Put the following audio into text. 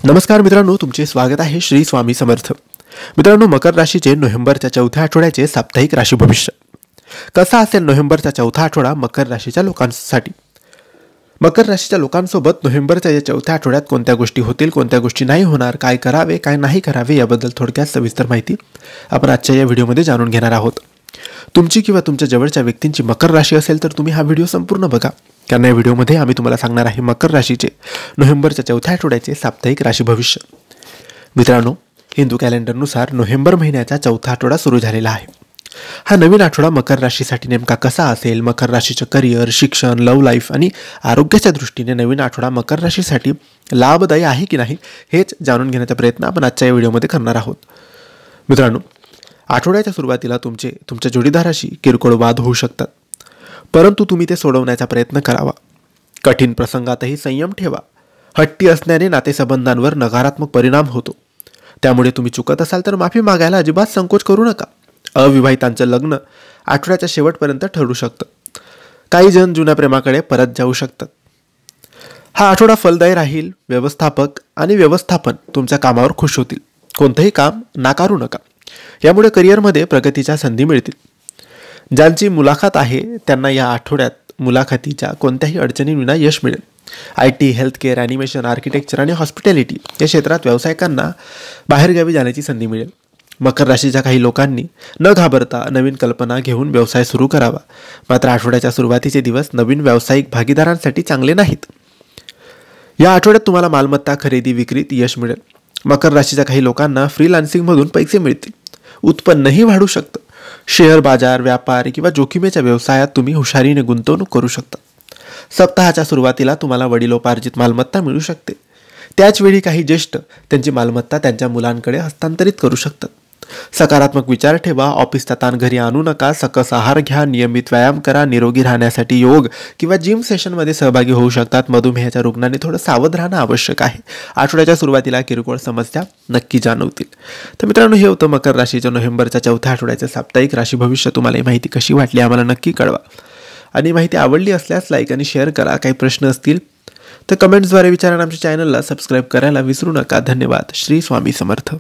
नमस्कार मित्रांनो, तुमचे स्वागत आहे श्री स्वामी समर्थ. मित्रांनो, मकर राशीचे नोव्हेंबरच्या चौथ्या आठवड्याचे साप्ताहिक राशी भविष्य कसा असेल नोव्हेंबरचा चौथा आठवडा मकर राशीच्या लोकांसाठी. मकर राशीच्या लोकांसोबत नोव्हेंबरच्या या चौथ्या आठवड्यात कोणत्या गोष्टी होतील, कोणत्या गोष्टी नाही होणार, काय करावे काय नाही करावे याबद्दल थोडक्यात सविस्तर माहिती आपण आजच्या या व्हिडिओमध्ये जाणून घेणार आहोत. तुमची किंवा तुमच्या जवळच्या व्यक्तींची मकर राशी असेल तर तुम्ही हा व्हिडिओ संपूर्ण बघा, कारण या व्हिडिओमध्ये आम्ही तुम्हाला सांगणार आहे मकर राशीचे नोव्हेंबरच्या चौथ्या आठवड्याचे साप्ताहिक राशी भविष्य. मित्रांनो, हिंदू कॅलेंडरनुसार नोव्हेंबर महिन्याचा चौथा आठवडा सुरू झालेला आहे. हा नवीन आठवडा मकर राशीसाठी नेमका कसा असेल, मकर राशीचं करिअर, शिक्षण, लव्ह लाईफ आणि आरोग्याच्या दृष्टीने नवीन आठवडा मकर राशीसाठी लाभदायी आहे की नाही हेच जाणून घेण्याचा प्रयत्न आपण आजच्या या व्हिडिओमध्ये करणार आहोत. मित्रांनो, आठवड्याच्या सुरुवातीला तुमच्या जोडीदाराशी किरकोळ वाद होऊ शकतात, परंतु तुम्ही ते सोडवण्याचा प्रयत्न करावा. कठीण प्रसंगातही संयम ठेवा. हट्टी असण्याने नातेसंबंधांवर नकारात्मक परिणाम होतो, त्यामुळे तुम्ही चुकत असाल तर माफी मागायला अजिबात संकोच करू नका. अविवाहितांचं लग्न आठवड्याच्या शेवटपर्यंत ठरू शकतं. काही जण जुन्या प्रेमाकडे परत जाऊ शकतात. हा आठवडा फलदायी राहील. व्यवस्थापन तुमच्या कामावर खुश होतील. कोणतंही काम नाकारू नका, यामुळे करिअरमध्ये प्रगतीच्या संधी मिळतील. ज्यांची मुलाखत आहे त्यांना या आठवड्यात मुलाखतीच्या कोणत्याही अडचणींविना यश मिळेल. IT, हेल्थकेअर, ॲनिमेशन, आर्किटेक्चर आणि हॉस्पिटॅलिटी या क्षेत्रात व्यावसायिकांना बाहेरगावी जाण्याची संधी मिळेल. मकर राशीच्या काही लोकांनी न घाबरता नवीन कल्पना घेऊन व्यवसाय सुरू करावा. मात्र आठवड्याच्या सुरुवातीचे दिवस नवीन व्यावसायिक भागीदारांसाठी चांगले नाहीत. या आठवड्यात तुम्हाला मालमत्ता खरेदी विक्रीत यश मिळेल. मकर राशीच्या काही लोकांना फ्रीलान्सिंगमधून पैसे मिळतील. उत्पन्नही वाढू शकतं. शेअर बाजार, व्यापार किंवा जोखमीच्या व्यवसायात तुम्ही हुशारीने गुंतवणूक करू शकता. सप्ताहाच्या सुरुवातीला तुम्हाला वडिलोपार्जित मालमत्ता मिळू शकते. त्याचवेळी काही ज्येष्ठ त्यांची मालमत्ता त्यांच्या मुलांकडे हस्तांतरित करू शकतात. सकारात्मक विचार ठेवा. ऑफिसचा ताण घरी आणू नका. सकस आहार घ्या. नियमित व्यायाम करा. निरोगी राहण्यासाठी योग किंवा जिम सेशनमध्ये सहभागी होऊ शकतात. मधुमेहाच्या रुग्णांनी थोडं सावध राहणं आवश्यक आहे. आठवड्याच्या सुरुवातीला किरकोळ समस्या नक्की जाणवतील. तर मित्रांनो, हे होतं मकर राशीच्या नोव्हेंबरच्या चौथ्या आठवड्याचं साप्ताहिक राशी भविष्य. तुम्हाला ही माहिती कशी वाटली आम्हाला नक्की कळवा, आणि माहिती आवडली असल्यास लाईक आणि शेअर करा. काही प्रश्न असतील तर कमेंट्सद्वारे विचारा. आमच्या चॅनलला सबस्क्राईब करायला विसरू नका. धन्यवाद. श्री स्वामी समर्थ.